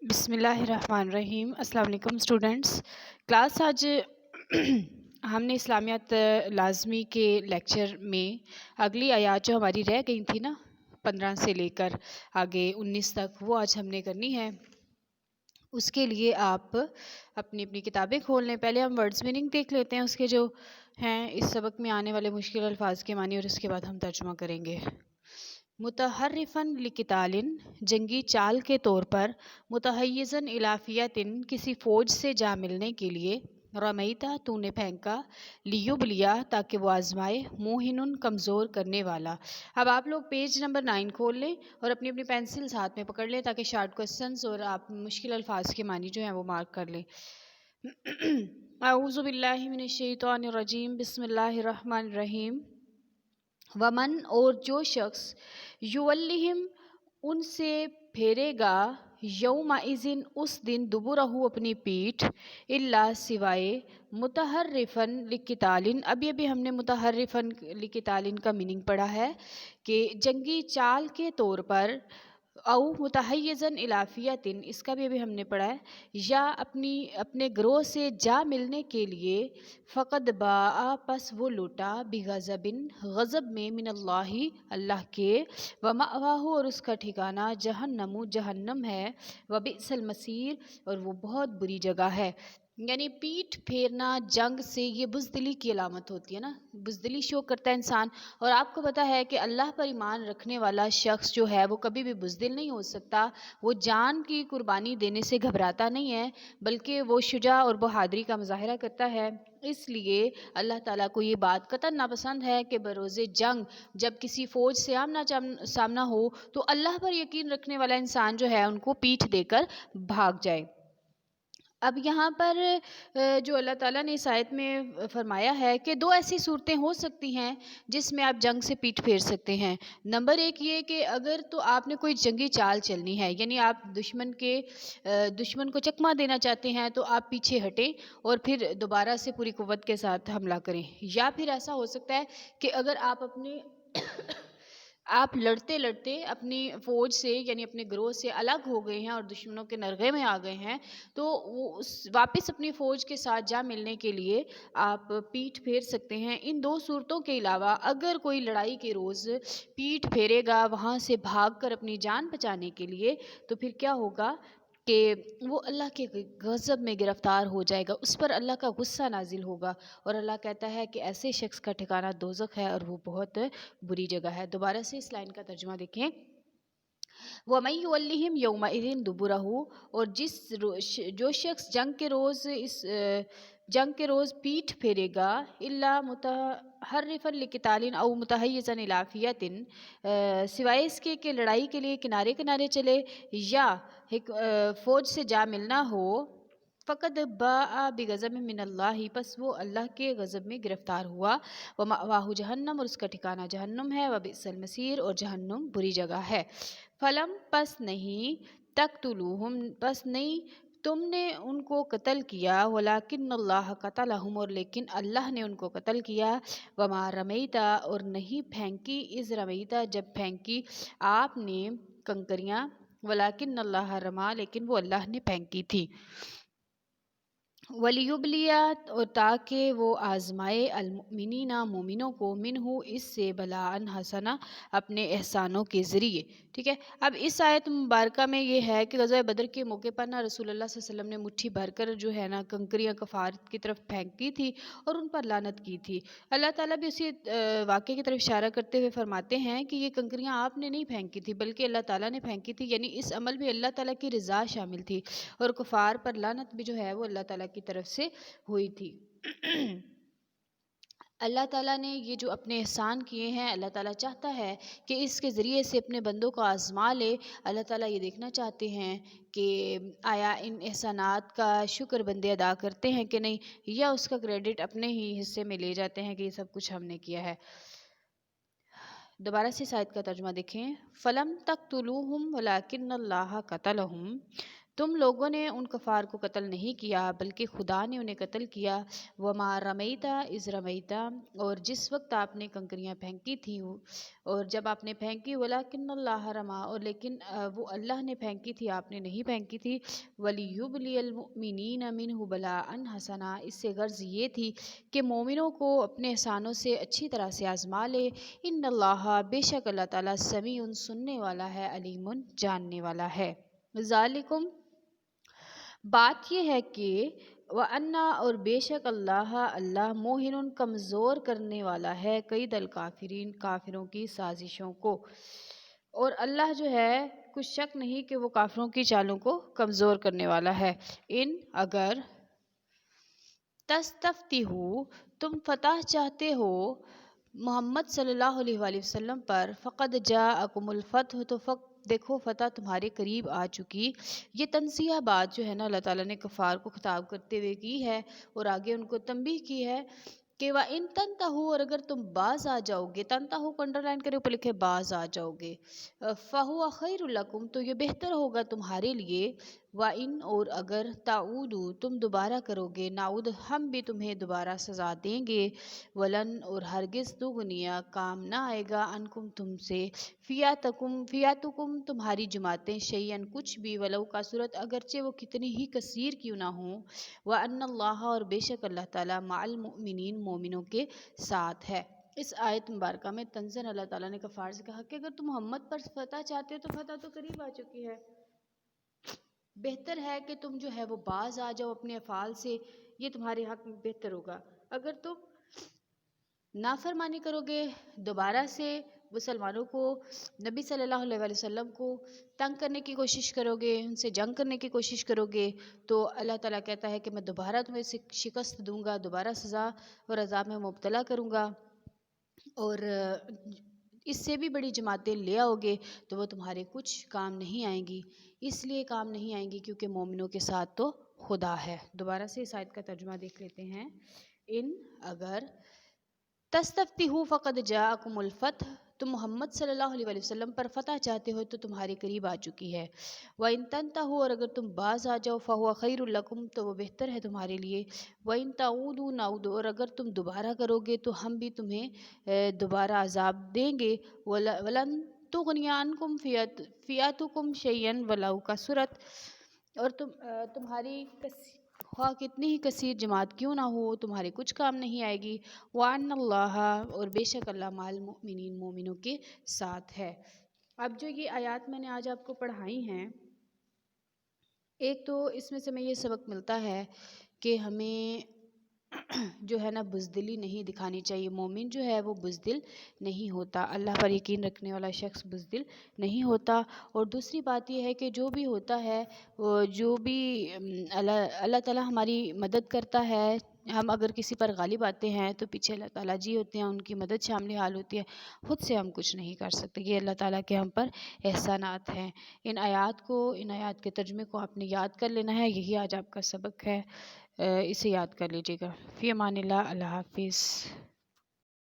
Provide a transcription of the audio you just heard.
بسم اللہ الرحمن الرحیم۔ السلام علیکم اسٹوڈنٹس۔ کلاس آج ہم نے اسلامیات لازمی کے لیکچر میں اگلی آیات جو ہماری رہ گئی تھی نا 15 سے لے کر آگے 19 تک، وہ آج ہم نے کرنی ہے۔ اس کے لیے آپ اپنی اپنی کتابیں کھول لیں۔ پہلے ہم ورڈز میننگ دیکھ لیتے ہیں اس کے جو ہیں اس سبق میں آنے والے مشکل الفاظ کے معنی، اور اس کے بعد ہم ترجمہ کریں گے۔ متحرفن لقتالن، جنگی چال کے طور پر، متحیزن الی فئۃ، کسی فوج سے جا ملنے کے لیے، رمیتا، تو نے پھینکا، لیبلیا، تاکہ وہ آزمائے، موہنن، کمزور کرنے والا۔ اب آپ لوگ پیج نمبر 9 کھول لیں اور اپنی اپنی پینسلز ہاتھ میں پکڑ لیں تاکہ شارٹ کوسچنز اور آپ مشکل الفاظ کے معنی جو ہیں وہ مارک کر لیں۔ اعوذ باللہ من الشیطان الرجیم، بسم اللہ الرحمن الرحیم۔ ومن، اور جو شخص، یولہم، ان سے پھیرے گا، یومئذ، اس دن، دبرہ، اپنی پیٹھ، الا، سوائے، متحرفن لقتالن۔ ابھی ہم نے متحرفن لقتالن کا میننگ پڑھا ہے کہ جنگی چال کے طور پر، او متحیزن الی فئۃ، اس کا بھی ابھی ہم نے پڑھا ہے، یا اپنے گروہ سے جا ملنے کے لیے، فقد باء، پس وہ لوٹا، بغضب، غضب میں، من اللہ، اللہ کے، ومأواہ، اور اس کا ٹھکانہ، جہنم، جہنم ہے، وبئس المصیر، اور وہ بہت بری جگہ ہے۔ یعنی پیٹھ پھیرنا جنگ سے یہ بزدلی کی علامت ہوتی ہے نا، بزدلی شو کرتا ہے انسان۔ اور آپ کو پتہ ہے کہ اللہ پر ایمان رکھنے والا شخص جو ہے وہ کبھی بھی بزدل نہیں ہو سکتا۔ وہ جان کی قربانی دینے سے گھبراتا نہیں ہے، بلکہ وہ شجاع اور بہادری کا مظاہرہ کرتا ہے۔ اس لیے اللہ تعالیٰ کو یہ بات قطعاً ناپسند ہے کہ بروز جنگ جب کسی فوج سے آمنا سامنا ہو تو اللہ پر یقین رکھنے والا انسان جو ہے ان کو پیٹھ دے کر بھاگ جائے۔ اب یہاں پر جو اللہ تعالیٰ نے اس آیت میں فرمایا ہے کہ دو ایسی صورتیں ہو سکتی ہیں جس میں آپ جنگ سے پیٹھ پھیر سکتے ہیں۔ نمبر ایک یہ کہ اگر تو آپ نے کوئی جنگی چال چلنی ہے، یعنی آپ دشمن کو چکمہ دینا چاہتے ہیں تو آپ پیچھے ہٹیں اور پھر دوبارہ سے پوری قوت کے ساتھ حملہ کریں۔ یا پھر ایسا ہو سکتا ہے کہ اگر آپ لڑتے لڑتے اپنی فوج سے، یعنی اپنے گروہ سے الگ ہو گئے ہیں اور دشمنوں کے نرغے میں آ گئے ہیں، تو واپس اپنی فوج کے ساتھ جا ملنے کے لیے آپ پیٹھ پھیر سکتے ہیں۔ ان دو صورتوں کے علاوہ اگر کوئی لڑائی کے روز پیٹھ پھیرے گا وہاں سے بھاگ کر اپنی جان بچانے کے لیے، تو پھر کیا ہوگا کہ وہ اللہ کے غضب میں گرفتار ہو جائے گا، اس پر اللہ کا غصہ نازل ہوگا، اور اللہ کہتا ہے کہ ایسے شخص کا ٹھکانہ دوزخ ہے اور وہ بہت بری جگہ ہے۔ دوبارہ سے اس لائن کا ترجمہ دیکھیں۔ وَمَن يُوَلِّهِمْ يَوْمَئِذٍ دُبُرَهُ، اور جو شخص جنگ کے روز پیٹھ پھیرے گا، الا متحرفا لقتال او متحیزا الی فئۃ، سوائے اس کے کہ لڑائی کے لیے کنارے کنارے چلے یا فوج سے جا ملنا ہو، فقد باء بغضب من اللہ، پس وہ اللہ کے غضب میں گرفتار ہوا، ومأواہ جہنم، اور اس کا ٹھکانہ جہنم ہے، وبئس المصیر، اور جہنم بری جگہ ہے۔ فلم، پس نہیں، تقتلوہم، پس نہیں تم نے ان کو قتل کیا، ولکن اللہ قتلہم، اور لیکن اللہ نے ان کو قتل کیا، وما رمیتا، اور نہیں پھینکی، اذ رمیتا، جب پھینکی آپ نے کنکریاں، ولکن اللہ رما، لیکن وہ اللہ نے پھینکی تھی۔ وَلِيُبْلِيَ، اور تاکہ وہ آزمائے، المؤمنین، مومنوں کو، منہ، اس سے، بلاءً حسنا، اپنے احسانوں کے ذریعے۔ ٹھیک ہے، اب اس آیت مبارکہ میں یہ ہے کہ غزوہ بدر کے موقع پر نا رسول اللہ صلی اللہ علیہ وسلم نے مٹھی بھر کر جو ہے نا کنکریاں کفار کی طرف پھینکی تھی اور ان پر لعنت کی تھی۔ اللہ تعالیٰ بھی اسی واقعے کی طرف اشارہ کرتے ہوئے فرماتے ہیں کہ یہ کنکریاں آپ نے نہیں پھینکی تھی بلکہ اللہ تعالیٰ نے پھینکی تھی، یعنی اس عمل میں اللہ تعالیٰ کی رضا شامل تھی، اور کفار پر لعنت بھی جو ہے وہ اللہ تعالیٰ کی طرف سے ہوئی تھی۔ اللہ تعالیٰ نے یہ جو اپنے احسان کیے ہیں، اللہ تعالیٰ چاہتا ہے کہ اس کے ذریعے سے اپنے بندوں کو آزما لے۔ اللہ تعالیٰ یہ دیکھنا چاہتے ہیں کہ آیا ان احسانات کا شکر بندے ادا کرتے ہیں کہ نہیں، یا اس کا کریڈٹ اپنے ہی حصے میں لے جاتے ہیں کہ یہ سب کچھ ہم نے کیا ہے۔ دوبارہ سے اس آیت کا ترجمہ دیکھیں۔ فَلَمْ تَقْتُلُوهُمْ وَلَكِنَّ اللَّهَ قَتَلَهُمْ، تم لوگوں نے ان کفار کو قتل نہیں کیا بلکہ خدا نے انہیں قتل کیا۔ وما رمیتا اذ رمیتا، اور جس وقت آپ نے کنکریاں پھینکی تھیں اور جب آپ نے پھینکی، ولکن اللہ رما، اور لیکن وہ اللہ نے پھینکی تھی، آپ نے نہیں پھینکی تھی۔ ولیبلی المؤمنین منہ بلاء حسنا، اس سے غرض یہ تھی کہ مومنوں کو اپنے احسانوں سے اچھی طرح سے آزما لے۔ ان اللہ، بے شک اللہ تعالیٰ، سمیع، سننے والا ہے، علیم، جاننے والا ہے۔ ذالکم، بات یہ ہے کہ وَأَنَّا، اور بے شک اللہ موہن، کمزور کرنے والا ہے، قید الکافرین، کافروں کی سازشوں کو۔ اور اللہ جو ہے کچھ شک نہیں کہ وہ کافروں کی چالوں کو کمزور کرنے والا ہے۔ ان اگر تستفتحوا، تم فتح چاہتے ہو محمد صلی اللہ علیہ وآلہ وسلم پر، فقد جاءکم الفتح، تو دیکھو فتح تمہارے قریب آ چکی۔ یہ تنزیہ بات جو ہے نا اللہ تعالیٰ نے کفار کو خطاب کرتے ہوئے کی ہے، اور آگے ان کو تنبیہ کی ہے کہ وَإِن تَنْتَهُوا، اور اگر تم باز آ جاؤ گے، تنتہو کو انڈر لائن کرے، اوپر لکھے باز آ جاؤ گے، فَهُوَ خَيْرٌ لَكُمْ، تو یہ بہتر ہوگا تمہارے لیے۔ وَإِن، اور اگر تعودوا، تم دوبارہ کرو گے، نعود، ہم بھی تمہیں دوبارہ سزا دیں گے۔ ولن، اور ہرگز تغنیا، کام نہ آئے گا، عنکم، تم سے، فیاتکم، تمہاری جماعتیں، شیئن، کچھ بھی، ولو کا صورت، اگرچہ وہ کتنی ہی کثیر کیوں نہ ہوں۔ وَأَنَّ اللَّهَ، اور بے شک اللہ تعالیٰ، مع المؤمنین، مومنوں کے ساتھ ہے۔ اس آیت مبارکہ میں تنزن اللہ تعالیٰ نے کفار سے کہا کہ اگر تم محمد پر فتح چاہتے ہو تو فتح تو قریب آ چکی ہے، بہتر ہے کہ تم جو ہے وہ باز آ جاؤ اپنے افعال سے، یہ تمہارے حق میں بہتر ہوگا۔ اگر تم نافرمانی کرو گے، دوبارہ سے مسلمانوں کو، نبی صلی اللہ علیہ وآلہ وسلم کو تنگ کرنے کی کوشش کرو گے، ان سے جنگ کرنے کی کوشش کرو گے، تو اللہ تعالیٰ کہتا ہے کہ میں دوبارہ تمہیں شکست دوں گا، دوبارہ سزا اور عذاب میں مبتلا کروں گا، اور اس سے بھی بڑی جماعتیں لے آؤ گے تو وہ تمہارے کچھ کام نہیں آئیں گی۔ اس لیے کام نہیں آئیں گی کیونکہ مومنوں کے ساتھ تو خدا ہے۔ دوبارہ سے اس آیت کا ترجمہ دیکھ لیتے ہیں۔ ان اگر تستفتحوا فقد جاءکم الفتح، تم محمد صلی اللہ علیہ وآلہ وسلم پر فتح چاہتے ہو تو تمہارے قریب آ چکی ہے۔ وَإِن تَنْتَهُوا، اور اگر تم باز آ جاؤ، فَهُوَ خَيْرٌ لَكُمْ، تو وہ بہتر ہے تمہارے لیے۔ وَإِن تَعُودُوا نَعُودْ، اور اگر تم دوبارہ کرو گے تو ہم بھی تمہیں دوبارہ عذاب دیں گے۔ وَلَن تُغْنِيَ عَنْكُمْ فِئَاتُكُمْ شَيْئًا وَلَوْ كَثُرَتْ، اور تمہاری خواہ کتنی ہی کثیر جماعت کیوں نہ ہو، تمہارے کچھ کام نہیں آئے گی۔ وَأَنَّ اللَّهَ، اور بے شک اللہ، مع المؤمنین، مومنوں کے ساتھ ہے۔ اب جو یہ آیات میں نے آج آپ کو پڑھائی ہیں، ایک تو اس میں سے ہمیں یہ سبق ملتا ہے کہ ہمیں جو ہے نا بزدلی نہیں دکھانی چاہیے۔ مومن جو ہے وہ بزدل نہیں ہوتا، اللہ پر یقین رکھنے والا شخص بزدل نہیں ہوتا۔ اور دوسری بات یہ ہے کہ جو بھی ہوتا ہے، جو بھی اللہ تعالیٰ ہماری مدد کرتا ہے، ہم اگر کسی پر غالب آتے ہیں تو پیچھے اللہ تعالیٰ جی ہوتے ہیں، ان کی مدد شامل حال ہوتی ہے، خود سے ہم کچھ نہیں کر سکتے، یہ اللہ تعالیٰ کے ہم پر احسانات ہیں۔ ان آیات کے ترجمے کو آپ نے یاد کر لینا ہے، یہی آج آپ کا سبق ہے، اسے یاد کر لیجیے گا۔ فی امان اللہ، اللہ حافظ۔